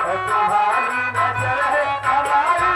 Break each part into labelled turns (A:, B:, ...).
A: तुम्हारी नजर है हमारी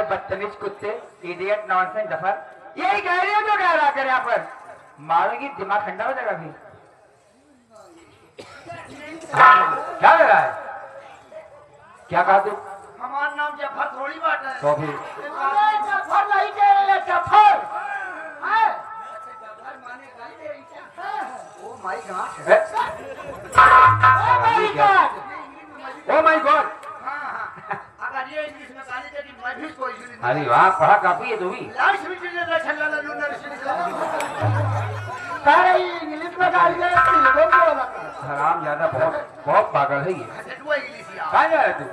A: बदतमीज कुत्ते, इडियट, नॉनसेंस, डफर, यही कह रही हो जो कह रहा कर यहाँ पर मारोगी दिमाग ठंडा हो जाएगा। भी क्या कर रहा है? क्या कहा तू?
B: हमारा नाम जफर थोड़ी बात है।
A: तो फिर
B: जफर नहीं कह रहे, Zafar oh my God,
A: oh my God.
B: अगर ये इंग्लिश में गाली देगी मैं भी कोई सुनी।
A: अरे वाह, पढ़ा काफी है तू भी।
B: लाइट भी चले ना छल्ला ना लूना सारे इंग्लिश में गाली दे रही है। वो बोला
A: हराम ज्यादा बहुत बहुत पागल है ये।
B: वो इंग्लिश यार।
A: कहाँ जा रहा है तू?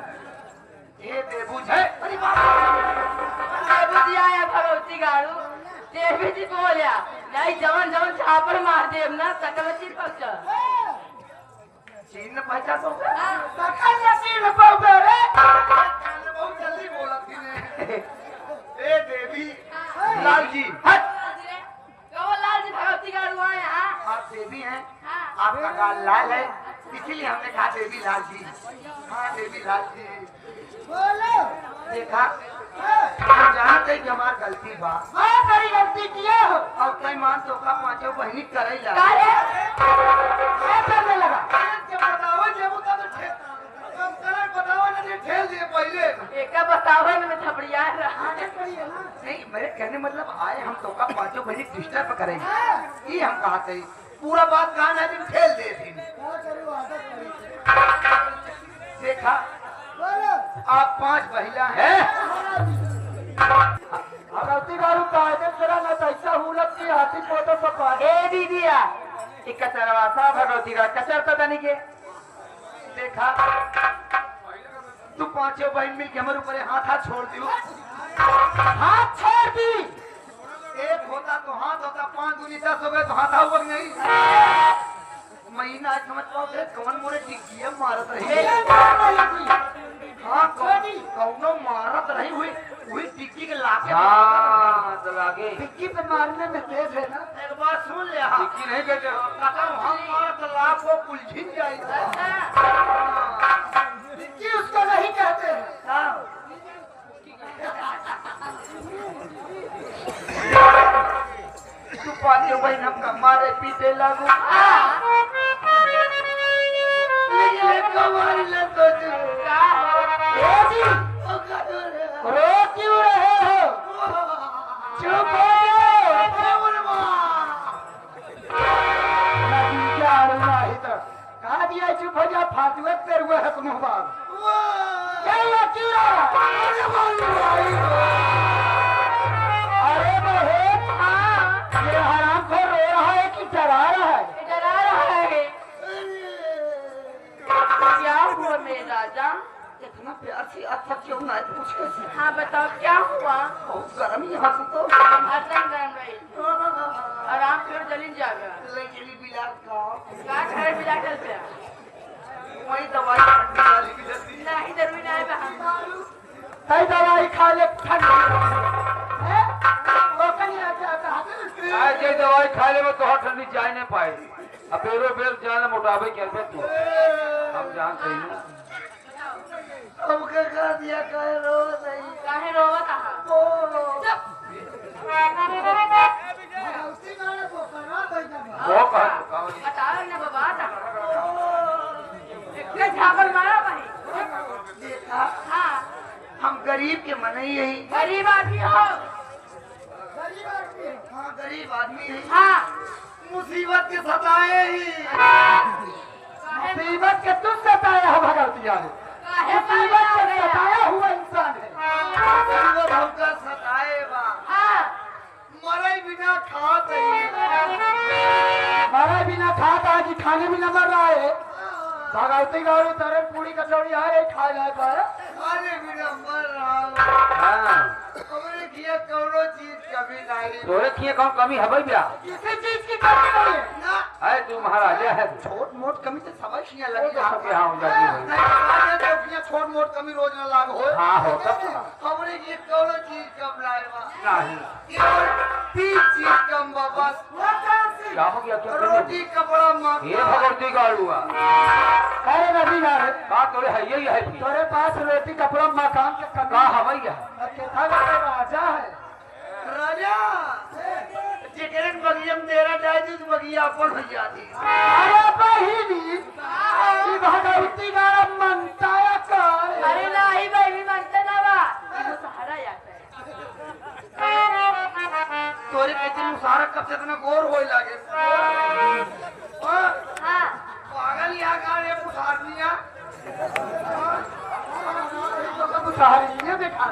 B: ये देबू है। अरे बाप
C: देबू जी आया भगवती गाड़ू देवी जी बोलिया नहीं जवन जवन छापर मार देव ना सकल चीज पक्ष
B: चीन पहचान तो
C: सकल नसीब पाओगे रे।
B: बहुत जल्दी बोला थी ने। ए देवी लाल जी,
C: हट कहो लाल जी भगवती गाड़ू आए। हां
B: आप देवी हैं, आपका गाल लाल है इसीलिए हमने कहा देवी लाल जी। हाँ देवी लाल जी बोलो। देखा जहाँ कहीं कि हमारी गलती बा।
C: मैं बड़ी गलती किया हो
B: और कई मान तो का पांचों बहनी करे ला
C: काहे मैं करने लगा।
B: जब बताओ जब का तो ठेल कम करे बताओ ना ठेल दिए पहले
C: एक बताओ ना मैं थपड़िया रहा
B: नहीं। मेरे कहने मतलब आए हम तो का पांचों बहनी डिस्टर्ब करेंगे ये हम कहा थे। पूरा बात कहा ना दिन ठेल दे थी। देखा आप 5 महिला हैं।
A: भगवती गारू कायदे तेरा ना ऐसा हुलत की हाथी फोटो पपा।
C: ए दीदिया एक कचरवासा भगवती का कचर तो नहीं के।
B: देखा तू पांचों बहन मिल के हमारे ऊपर हाथ छोड़ दियो।
C: हाथ छोड़ दी।
B: एक होता तो हाथ होता, 5 दूनी 10 हो गए तो हाथ ऊपर नहीं। महीना समझ पाओ कौन मोरे टिकिया मारत रही। हाँ कौनो मारत रही हुई वही टिक्की के लाके।
A: हाँ तो लागे
B: टिक्की पे मारने में तेज है ना। एक बात सुन ले
A: टिक्की नहीं कहते हो।
B: कसम हम मारत लाख को उलझिन जाए। टिक्की उसको नहीं कहते हैं। तू पानी वही हम का मारे पीते लागू।
C: रो क्यों रहे हो? चुप हो
B: कहा दिया चुप हो जा फाटुए पेड़ हुए है तुम बार।
C: क्यों अरे बहन
B: ये हराम को रो रहा है कि डरा रहा है?
C: डरा रहा है। क्या हुआ
B: हंस तो
C: हसन गरम रही आराम कर जलिन जागा
B: लेकिन बिलास का
C: का घर बिला चल पे
B: वही दवाई ठंडी वाली भी देती
C: नहीं जरूरी नहीं बहन
A: सही दवाई खा ले ठंडी
B: है वो कहीं आके कहा
A: आज ये दवाई खा ले में तो ठंडी जा नहीं पाएगी अब बेरो बेर जाने मोटापे क्या पे तू हम जानते हैं
B: हमके कह दिया कहे रो नहीं
C: काहे रोवा कहा
B: ओ
C: चुप
A: वो कहा
C: बताओ ना बाबा था इतने झापल मारा भाई
B: देखा
C: हाँ
B: हम गरीब के मन ही यही
C: गरीब आदमी हो
B: हाँ गरीब आदमी है
C: हाँ
B: मुसीबत के सताए ही
A: मुसीबत के तुम सताया हो भगवती जाने मुसीबत के सताया हुआ इंसान है
B: मुसीबत हमका सताए बा
C: हाँ
B: मरे बिना खात
A: मरे बिना खाता जी खाने भी न मर रहा है भगवती गौरी तरह पूरी कचौड़ी आ रही खा जाए पर
B: खाने बिना मर रहा हमने किया कौनो चीज कभी नहीं
A: तोरे किए कौन कमी है भैया
B: किसी चीज की कमी नहीं है ना
A: है तू महाराजा है
B: छोट मोट कमी से समझ नहीं
A: वो
B: लगी
A: तो सबके यहाँ हो जाती है
B: नहीं बात है तो छोट मोट कमी रोज न लाग हो
A: हाँ हो तब
B: हमने किया कौनो चीज कम लाए बा
A: नहीं
B: केवल 3 चीज कम बा बस
A: क्या हो गया क्या
B: रोटी कपड़ा मकान
A: ये भगवती गाड़ुआ अरे नदी जा रहे बात तोरे है यही है तोरे पास रोटी कपड़ा मकान के कहा हवैया राजा है
B: राजा चिकन बगियम तेरा डायजिस बगिया पर हो जाती
A: अरे बहिनी ई भगवती गाड़ा मनताया कर
C: अरे नहीं भाई मानते ना बा ये सहारा जाता है
B: तोरे कहते मुसारक कब से इतना गोर होए लागे
C: हाँ
B: पागल या गाने मुसारनिया
A: सहारी ने देखा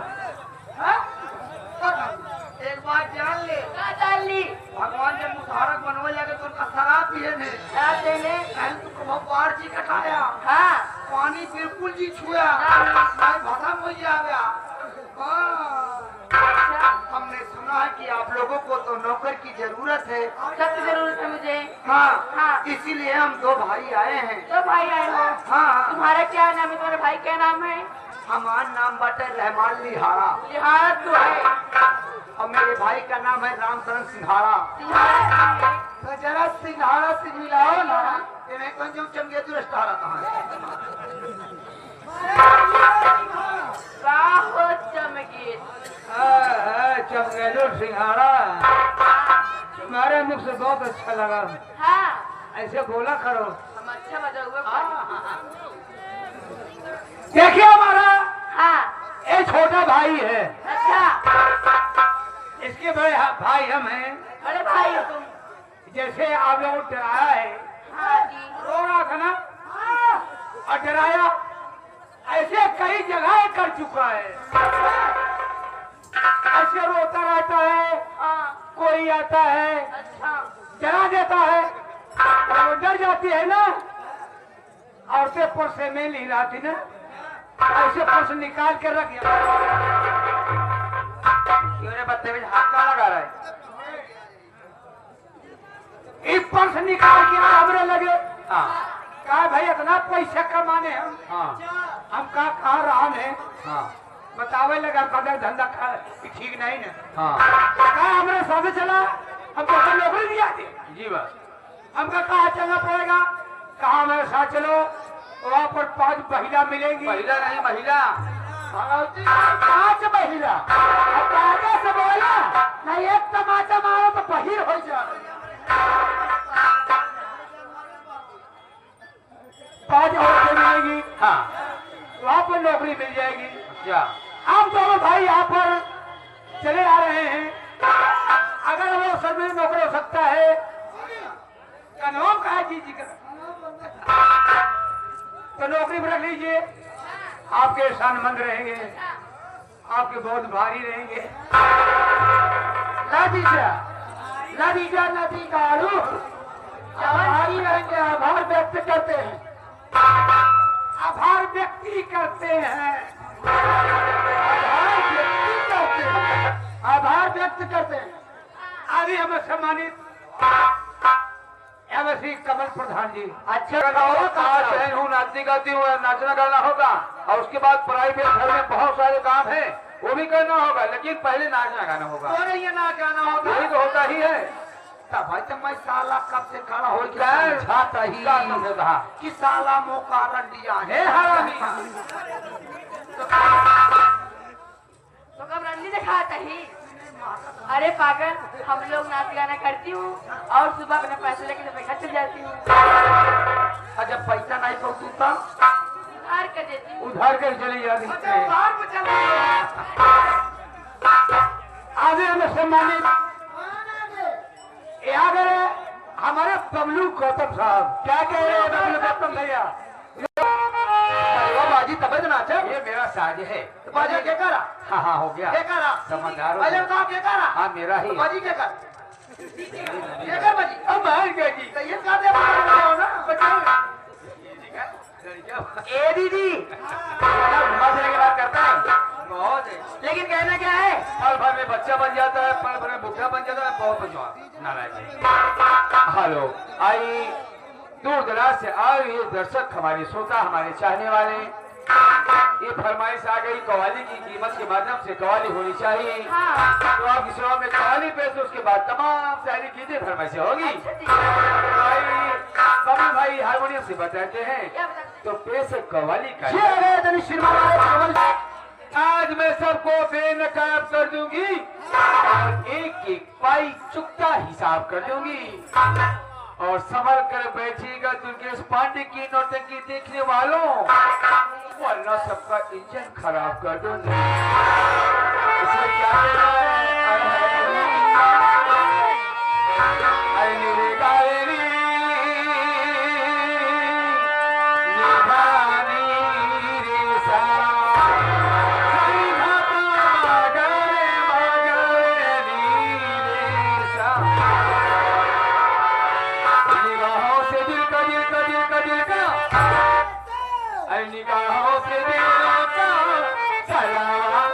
B: एक बात जान ले
C: का डाली
B: भगवान जब मुसारक बनवे लगे तो उनका शराब पिए थे
C: क्या देने
B: पहले तो कब बाढ़ जी कटाया
C: हाँ
B: पानी बिल्कुल जी छुआ नहीं भसम हो गया हमने सुना है कि आप लोगों को तो नौकर की जरूरत है
C: सख्त जरूरत है मुझे
B: हाँ
C: हाँ।
B: इसीलिए हम 2 भाई आए हैं
C: तो भाई आए हो
B: हाँ
C: तुम्हारा क्या नाम है तुम्हारे भाई क्या नाम है
B: हमारा नाम बाटे रहमान लिहारा
C: लिहाज तो है
B: और मेरे भाई का नाम है रामचरण सिंघाड़ा
A: तो जरा सिंघाड़ा से मिलाओ ना
B: ये नहीं कौन जो चमगेतु रेस्टारा कहाँ है
C: बाहो चमकीत
A: चमगेलो सिंघाड़ा तुम्हारे मुख से बहुत अच्छा लगा
C: हाँ
A: ऐसे बोला करो
C: हम अच्छा बजा हुआ
A: देखिए हमारा
C: हाँ
A: ये छोटा भाई है
C: अच्छा
A: इसके बड़े भाई हम हैं
C: अरे भाई हो तुम
A: जैसे आप लोगों को डराया है
C: हाँ जी
A: रो रहा था ना और डराया ऐसे कई जगह कर चुका है ऐसे रोता रहता है
C: हाँ
A: कोई आता है
C: अच्छा
A: डरा देता है और वो डर जाती है ना औरतें पर्से में नहीं लाती ना ऐसे पर्स निकाल के रख बत्ते में हाथ कहाँ लगा रहा है एक पर्स निकाल के हमरे लगे कहा भाई इतना पैसा कमाने हम कहा रहा है बतावे लगा कदर धंधा ठीक नहीं ना कहा हमारे साथ चला हमको नौकरी दिया थी जी बस हमका कहा चलना पड़ेगा कहा हमारे साथ चलो वहाँ पर 5 महिला मिलेंगी महिला नहीं महिला 5 महिला अब आगे से बोला नहीं एक टमाटर मारो तो बहिर हो जाए 5 औरतें मिलेगी हाँ वहाँ पर नौकरी मिल जाएगी अच्छा आप दोनों भाई यहाँ पर चले आ रहे हैं अगर वो सब में नौकरी हो सकता है का नाम का है जी का तो नौकरी में रख लीजिए आपके एहसानमंद रहेंगे आपके बहुत भारी रहेंगे नदी गाड़ू भारी रहेंगे आभार व्यक्त करते हैं आभार व्यक्ति करते हैं आभार व्यक्ति करते हैं आभार आभार व्यक्त करते हैं। अभी हमें सम्मानित श्री कमल प्रधान जी।
B: अच्छा गाना होगा,
D: आज हूँ नाचती गाती हूँ, नाचना गाना होगा और उसके बाद प्राइवेट घर में बहुत सारे काम है वो भी करना होगा, लेकिन पहले नाचना गाना होगा।
B: तो नहीं ये नाच गाना होगा,
D: यही तो होता ही है।
B: तब भाई तो मैं साला कब से खड़ा हो
D: खैर,
B: जाता ही
D: क्या तुमने कहा
B: कि साला मौका रन लिया है
D: हरामी।
C: तो कब रंडी दिखाता ही। अरे पागल, हम लोग नाच गाना करती हूँ और सुबह अपने पैसे लेके घर चल जाती हूँ।
B: और जब पैसा नहीं तो तू तब
C: उधार कर देती हूँ।
D: उधार कर चली जाती है।
B: बाहर में चल रही
A: आगे हमें सम्मानित यहाँ गए हमारे बबलू गौतम साहब। क्या कह रहे हैं बबलू गौतम भैया?
D: बाजी तब नाचा, ये मेरा साज है।
B: तो बाजी क्या करा?
D: हाँ हाँ हो गया,
B: क्या करा?
D: समझदार हो
B: पहले
D: गया।
B: बताओ क्या करा?
D: हाँ मेरा ही
B: तो
D: है।
B: बाजी क्या कर? क्या कर बाजी?
A: अब बाहर गए जी।
B: तो ये कहा दे बताओ ना, बताओ।
D: ए दीदी घुमा फिरा के बात करता है बहुत है, लेकिन कहना क्या है, पल भर में बच्चा बन जाता है, पल भर में बुढ़ा बन जाता है। बहुत कुछ नारायण। हेलो, आई दूर दराज से आए हुए दर्शक, हमारे श्रोता, हमारे चाहने वाले, ये फरमाइश आ गई कव्वाली की कीमत के माध्यम से कव्वाली होनी चाहिए।
C: हाँ।
D: तो आपकी सेवा में कव्वाली पेश, उसके बाद तमाम शायरी कीजिए, फरमाइशें होगी। भाई भाई हारमोनियम से बताते हैं
C: क्या बताते?
D: तो पेश है कव्वाली का।
A: ये अरे धनी श्रीमान वाले कमल।
D: आज मैं सबको बेनकाब कर दूंगी और एक एक पाई चुकता हिसाब कर दूंगी और संभल कर बैठिएगा दुर्गेश पांडे की नौटंकी देखने वालों, वरना सबका इंजन खराब कर दूंगी। इसमें क्या कहना है? अरे मेरे गारे नी, निभानी रे सा, सही धापा मगरे नी रे सा। निगाहों से दिल का दिल का दिल का दिल का, अरे निगाहों से दिल का सलाम।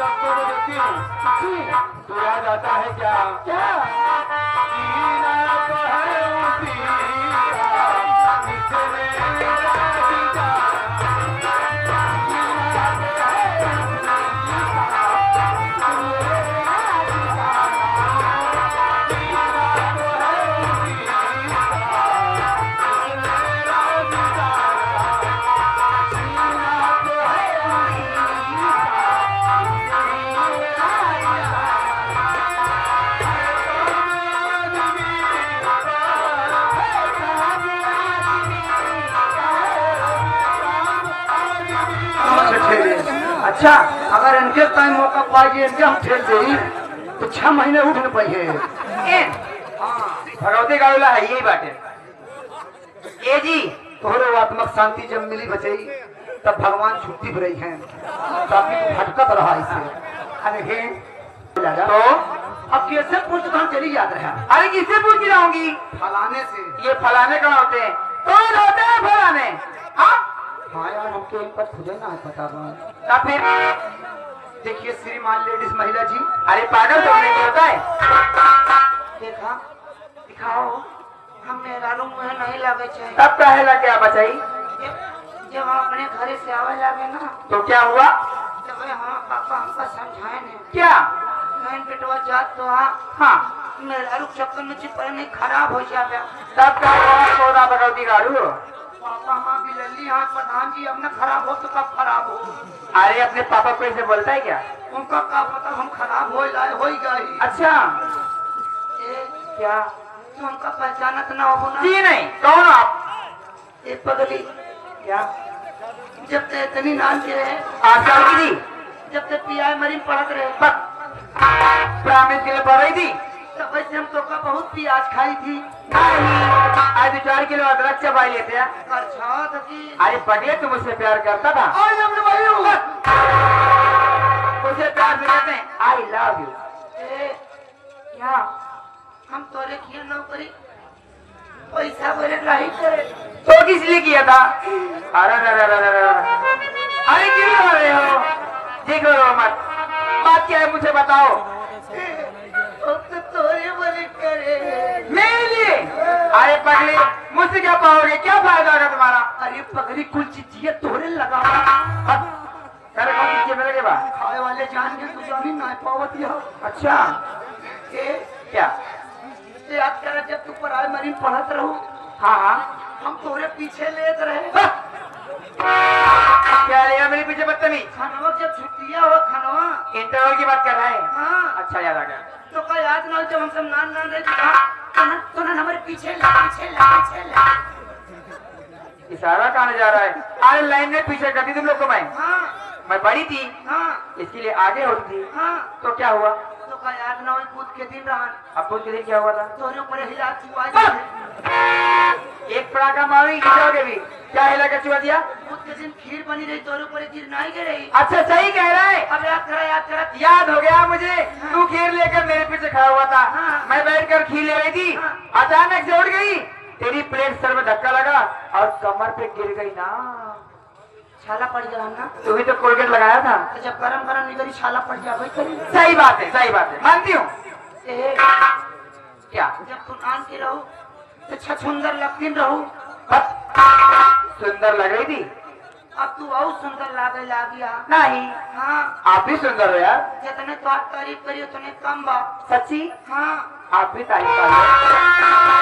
D: सबको को देती हूँ। तू याद आता है क्या?
A: क्या?
D: जीना तो है उसी का, जिसने राजी जाना। जीना तो है उसी का, जिसने राजी जाना। जीना तो है उसी का, जिसने राजी जाना। जीना तो है उसी
B: अच्छा, अगर इनके टाइम मौका पाइए इनके हम ठेल दे तो 6 महीने उठ न पाइए।
D: भगवती गाड़ूला है यही बाटे।
B: ए जी तोहरे आत्मक शांति जब मिली बचई तब भगवान छुट्टी पर रही है ताकि तू भटकत रहा इसे। अरे हे तो अब कैसे पूछ तो हम चली याद रहा।
D: अरे किससे पूछ जाऊंगी?
B: फलाने से।
D: ये फलाने कहाँ होते हैं? कौन होते हैं फलाने?
B: हाँ यार हमको इन पर खुद ना पता बा।
D: तब फिर
B: देखिए श्रीमान लेडीज महिला जी।
D: अरे पागल तो नहीं होता है।
B: देखा दिखाओ हम मेरा रूम में नहीं लगे चाहिए।
D: तब कहे लगे क्या बचाई?
B: जब हम अपने घर से आवे लगे ना
D: तो क्या हुआ?
B: जब हाँ पापा हमको समझाए ने
D: क्या?
B: मैं बेटवा जात तो
D: हाँ
B: मेरा रूम चक्कर में चिपक नहीं खराब हो जावे।
D: तब क्या हुआ? सौदा भगवती गाड़ू।
B: पापा हाँ बिल्ली हाँ प्रधान जी अब न खराब हो तो कब खराब हो।
D: अरे अपने पापा को ऐसे बोलता है क्या?
B: उनका क्या पता हम खराब हो जाए हो गई।
D: अच्छा
B: क्या तो हमका पहचानत ना हो ना?
D: जी नहीं। कौन हो आप?
B: ये पगली क्या जब ते इतनी नाम के रहे
D: 8 साल की थी
B: जब ते पीआई मरीन पढ़त रहे
D: प्राइमरी के लिए पढ़ रही थी
B: तब वैसे हम तो का बहुत प्याज खाई थी।
D: आज 4 किलो अदरक चबाई लेते हैं।
B: अच्छा तो की
D: अरे पगले तू मुझसे प्यार करता था?
B: आज हमने वही हुआ
D: मुझे प्यार से कहते हैं आई लव यू।
B: क्या हम तोरे किए नौकरी पैसा बोले नहीं करे
D: तो किस लिए किया था? अरे अरे क्यों कर रहे हो? ठीक हो मत। बात क्या है मुझे बताओ।
B: तो तोरे बोले करे
D: मेरे लिए? अरे पगले मुझसे क्या पाओगे? क्या फायदा होगा तुम्हारा?
B: अरे पगली कुल चीजें तोरे लगा
D: अरे कौन सी चीज मेरे के बाद?
B: खाए वाले जान के तू जानी ना पावती हो।
D: अच्छा क्या?
B: याद करा जब तू पढ़ाई मरीन पढ़त रहू
D: हाँ हाँ
B: हम तोरे पीछे लेत रहे।
D: क्या लिया मेरे पीछे बदतमीज?
B: खानवा जब छुट्टियां हो खानवा
D: इंटरवल की बात कर रहे हैं?
B: हाँ
D: अच्छा याद आ गया।
B: तो का याद ना हो जब हम सब नान नान रहे तो ना हमारे पीछे ला।
D: इशारा कहाँ जा रहा है? अरे लाइन में पीछे करती तुम लोग को मैं बड़ी थी
B: हाँ
D: इसके लिए आगे होती थी।
B: हाँ
D: तो क्या हुआ?
B: तो का याद ना हो कूद के दिन रहन
D: अब कुछ दिन क्या हुआ था?
B: तोरे ऊपर हिला चुआ जाए।
D: एक पड़ाका मारी खिंचाओगे भी। क्या हिला के चुआ दिया?
B: कूद के दिन खीर बनी रही तोरे ऊपर गिर नहीं गिरी।
D: अच्छा सही कह रहा है।
B: अब याद करा
D: याद हो गया मुझे। तू खीर लेकर मेरे पीछे खड़ा हुआ था।
B: हाँ।
D: मैं बैठकर खीर ले रही थी।
B: हाँ।
D: अचानक से उड़ गई। तेरी प्लेट सर में धक्का लगा और कमर पे गिर गई ना।
B: छाला पड़ गया ना
D: तू भी तो कोलगेट लगाया था।
B: तो जब गरम गरम निकली छाला पड़ जाए करी।
D: सही बात है मानती हूँ। क्या?
B: जब तू नान के रहू तो छछुंदर लगती रहू
D: सुंदर लग रही थी।
B: अब तू बहुत सुंदर लागे लागिया।
D: नहीं
B: हाँ
D: आप भी सुंदर हो यार।
B: जितने तो आप तारीफ करी उतने कम बा।
D: सच्ची?
B: हाँ
D: आप भी तारीफ कर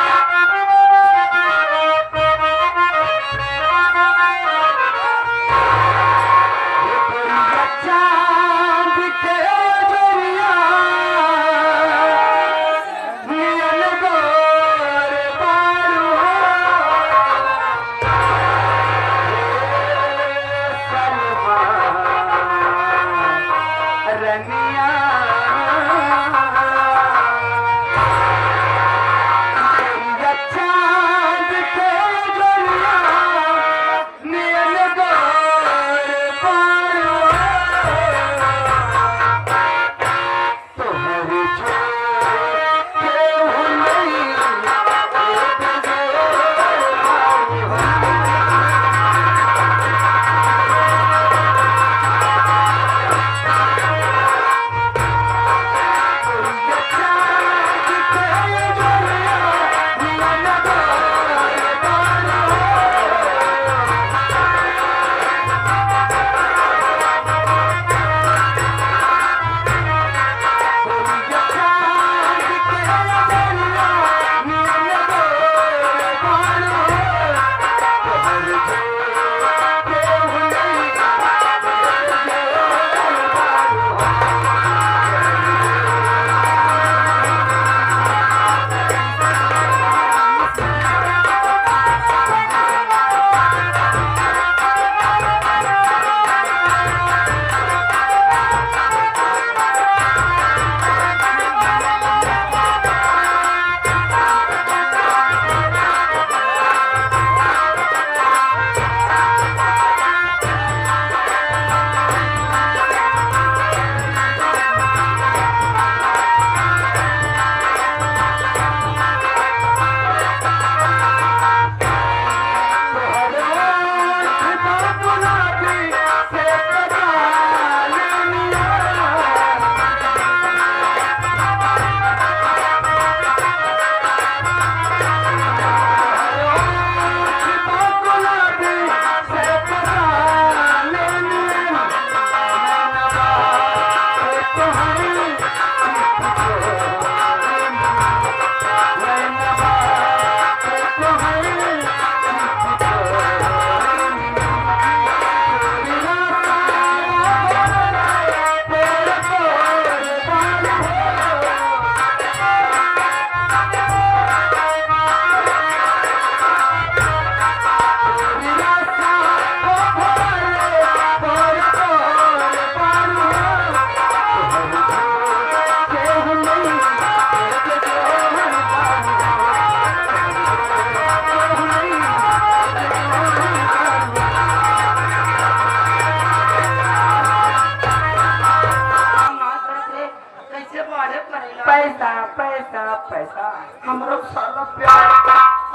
A: पैसा पैसा पैसा हमरो साला प्यार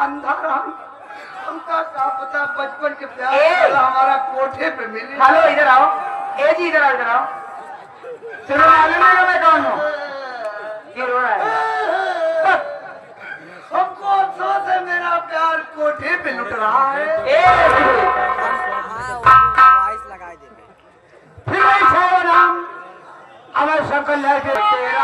A: अंधा रहा हमका क्या पता बचपन के प्यार साला हमारा कोठे पे मिले।
B: हेलो इधर आओ। ए जी इधर आओ इधर आओ। चलो मालूम है मैं कौन हूँ? ये रो रहा है।
A: हमको अफसोस है मेरा प्यार कोठे पे लुट रहा है। फिर वही छाओ नाम अमर शंकर लाल के तेरा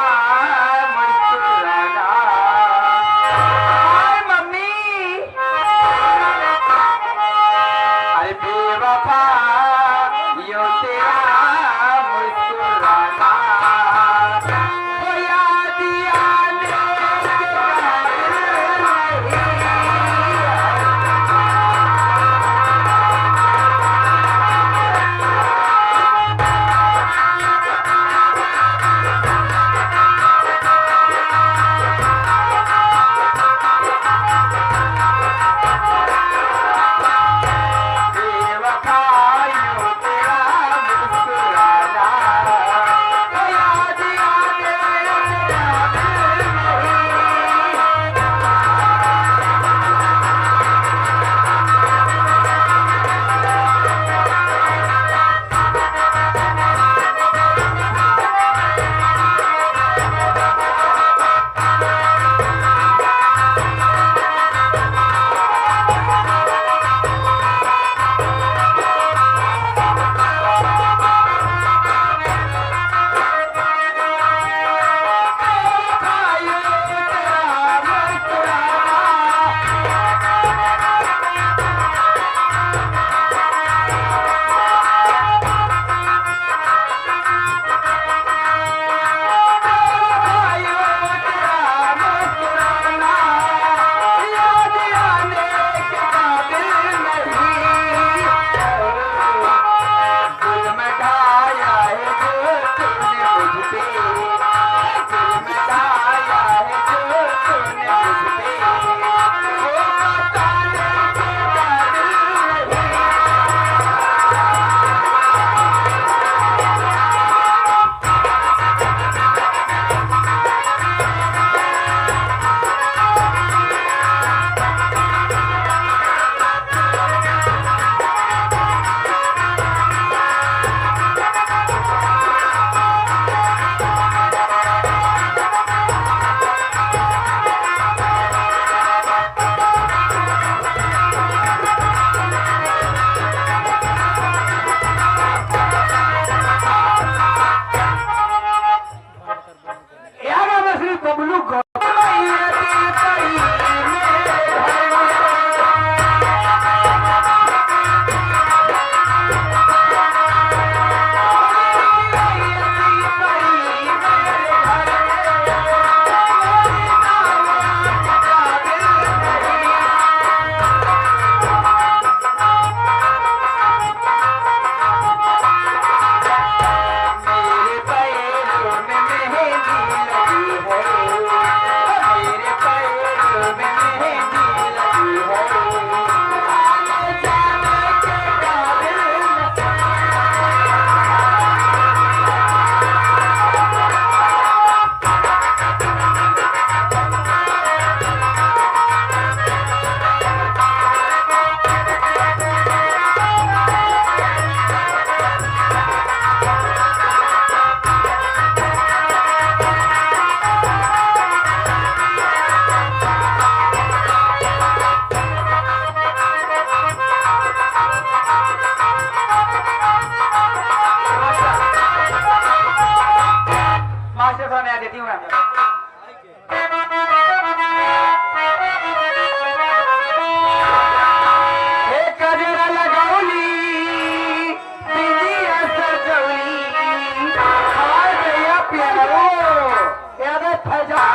B: देती हूँ मैं।
A: गजरा लगौली बिंदिया सजौली हाय भैया प्यारो याद फजा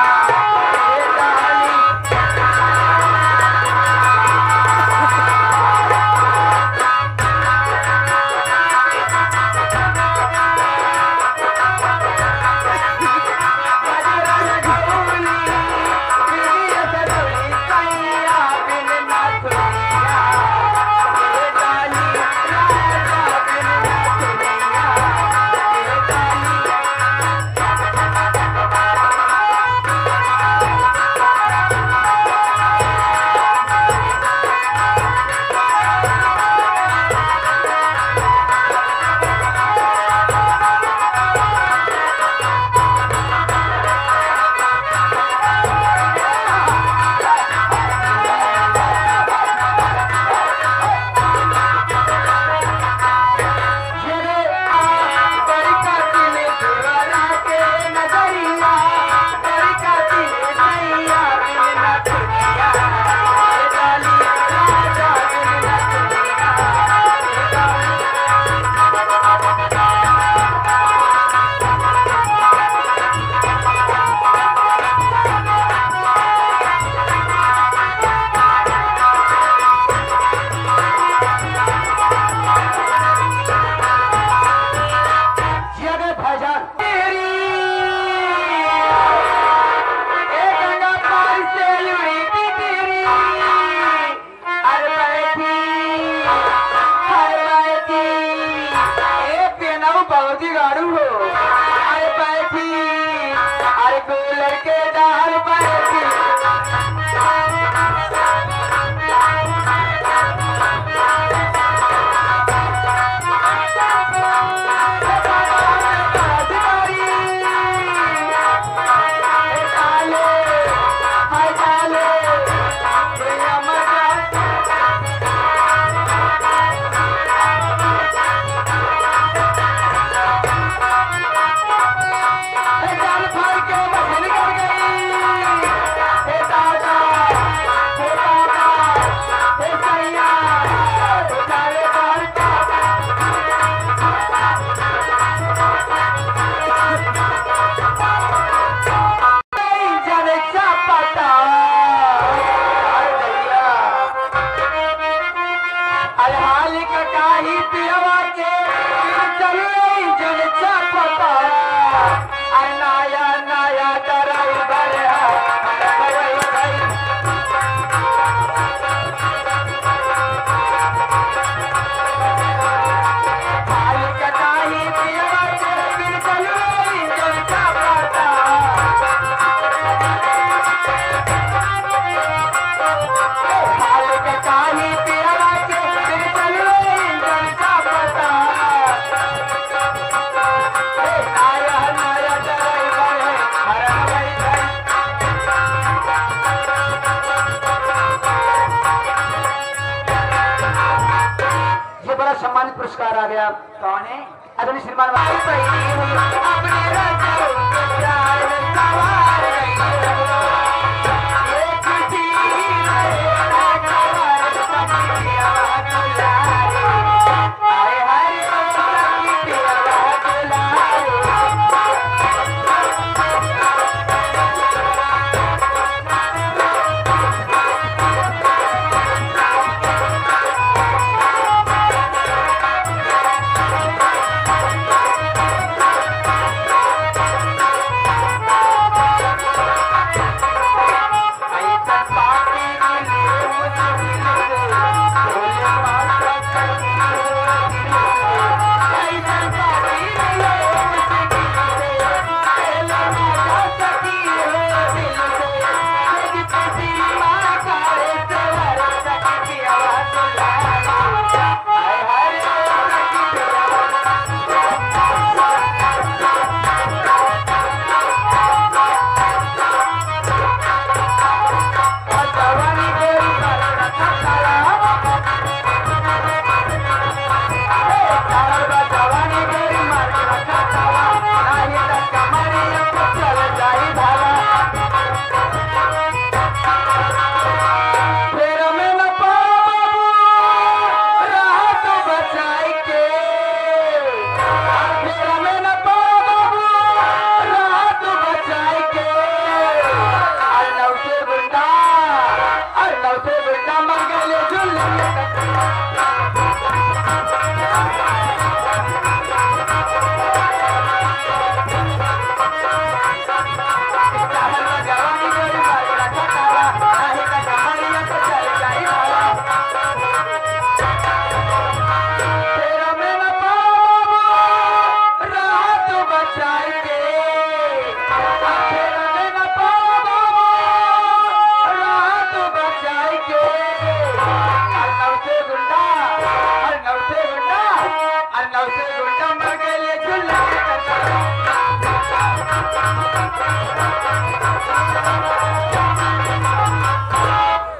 A: सम्मानित पुरस्कार आ गया। कौन है? आदरणीय श्रीमान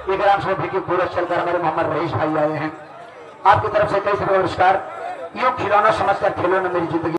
A: ये ग्राम सभा की पूरा चलकर हमारे मोहम्मद रईस भाई आए हैं। आपकी तरफ से कई सारे पुरस्कार, यूं खिलौना समझकर खेलों ने मेरी जिंदगी